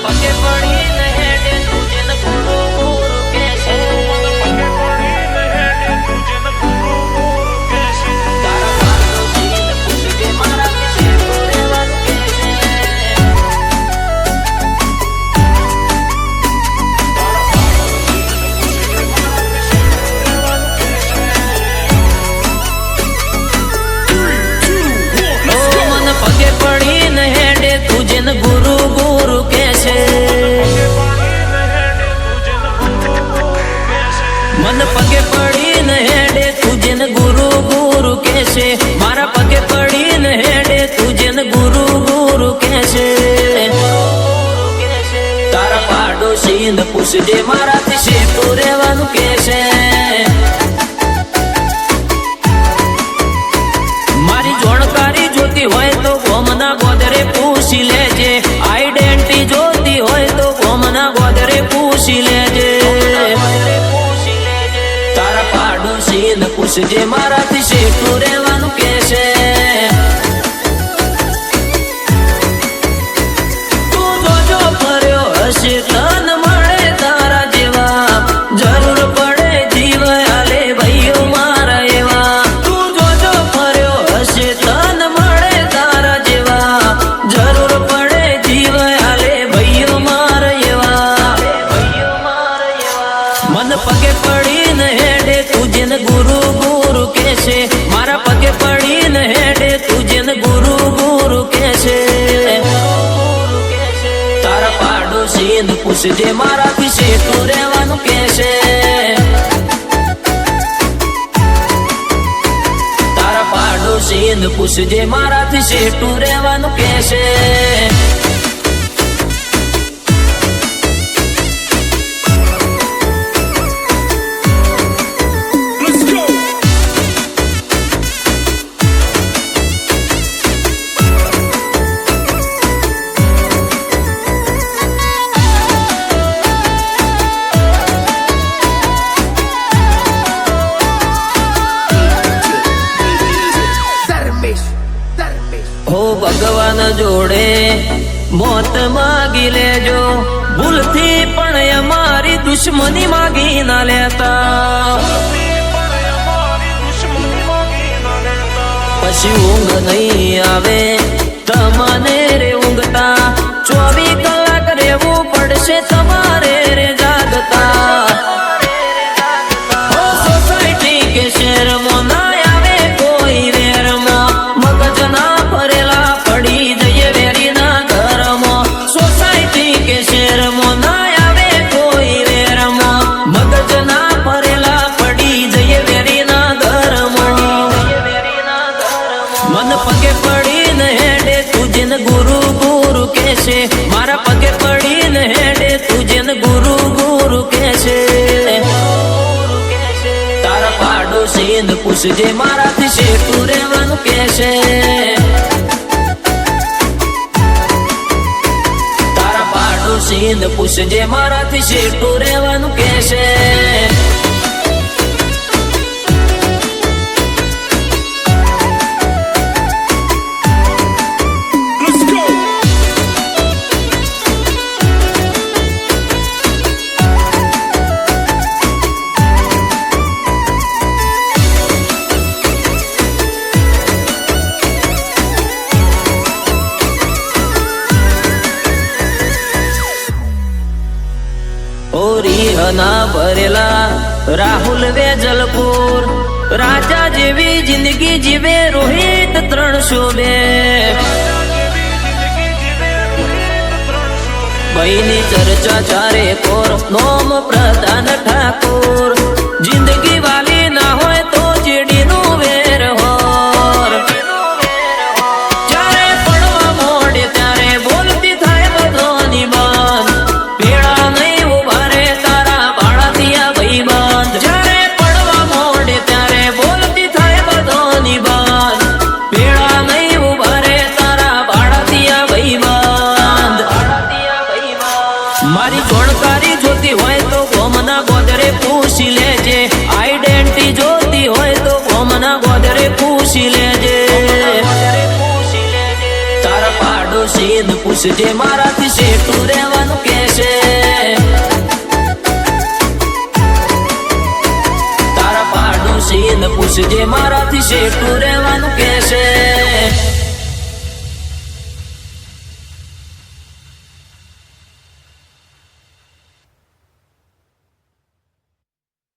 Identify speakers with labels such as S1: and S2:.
S1: પગે પડીને હેડે તુજે ન ગુરુ ગુરુ કહેશે. તારા પાડોશીને પૂછજે મારાથી શેઠું રહેવાનું કહેશે. પગે પડીને હેડે તુજે ન ગુરુ ગુરુ કહેશે. મન પગે પડીને હેડે તુજે ન ગુરુ ગુરુ કહેશે. મારા પગે પડીને હેડે તુજે ન ગુરુ ગુરુ કહેશે. તારા પાડોશીને પૂછજે મારાથી શેઠું રહેવાનું કહેશે. મારી જોણકારી જોતી હોય તો ગોમના ગોદરે પૂછી લેજે. આઈડેન્ટિટી જોતી હોય તો ગોમના ગોદરે પૂછી લેજે. તારા પાડોશીને પૂછજે મારાથી શેઠું રહેવાનું કહેશે. તું જોજો ફર્યો હશે તન મળે તારા જેવા. જરૂર પડે જીવ આલે ભાઈઓ મારા એવા. તું જોજો ફર્યો હશે તન મળે તારા જેવા. જરૂર પડે જીવ આલે ભાઈઓ મારા એવા. મન પગે પડીને હેડે તુજે ન ગુરુ ગુરુ કહેશે. મારા પગે પડીને હેડે તુજે ન ગુરુ ગુરુ કહેશે. તારા પાડોશીને પૂછજે મારાથી શેઠું રહેવાનું કહેશે. તારા પાડોશીને પૂછજે મારાથી શેઠું રહેવાનું કહેશે. હો ભગવાન જોડે મોત માગી લેજો. ભૂલથી પણ અમારી દુશ્મની માગી ના લેતા. પછી ઊંઘ નહીં આવે તમને રે ઊંઘતા. 24 કલાક રહેવું પડશે તમારે રે જાગતા. સોસાયટી કે શહેરમાં ના આવે કોઈ વેરમાં. મગજ ના ભરેલા પડી જઈએ વેરીના ઘરમાં. સોસાયટી કે શહેરમાં ના આવે કોઈ વેરમાં. મગજ ના ભરેલા પડી જઈએ વેરીના ઘરમાં. મન પગે પડીને હેડે તુજે ન ગુરુ ગુરુ કહેશે. મારા પગે પડીને હેડે તુજે ન ગુરુ ગુરુ કહેશે. તારા પાડોશીને પૂછજે મારાથી શેઠું રહેવાનું કહેશે. તારા પાડોશીને પૂછજે મારાથી શેઠું રહેવાનું કહેશે. ના ભરેલા રાહુલ વેજલપુર. રાજા જેવી જિંદગી જીવે રોહિત 302. ભાઈની ચર્ચા ચારે કોર નોમ પ્રધાન ઠાકોર. જિંદગી વાલી ના હોય તો ચીડીનું વેર હોર. જ્યારે પડવા મોડે ત્યારે બોલતી થાય બધાની બાન. ભેળા નહીં ઉભા રે તારા ભાડાતિયા ભાઈબંધ. જ્યારે પડવા મોડે ત્યારે બોલતી થાય બધાની બાન. ભેળા નહીં ઉભા રે તારા ભાડાતિયા ભાઈબંધ. મારી જોણકારી જોતી હોય તો ગોમના ગોદરે પૂછી લેજે. આઈડેન્ટિટી જોતી હોય તો ગોમના ગોદરે પૂછી લેજે. તારા પાડોશીને પૂછજે મારાથી શેઠું રહેવાનું મારાથી શેઠું રે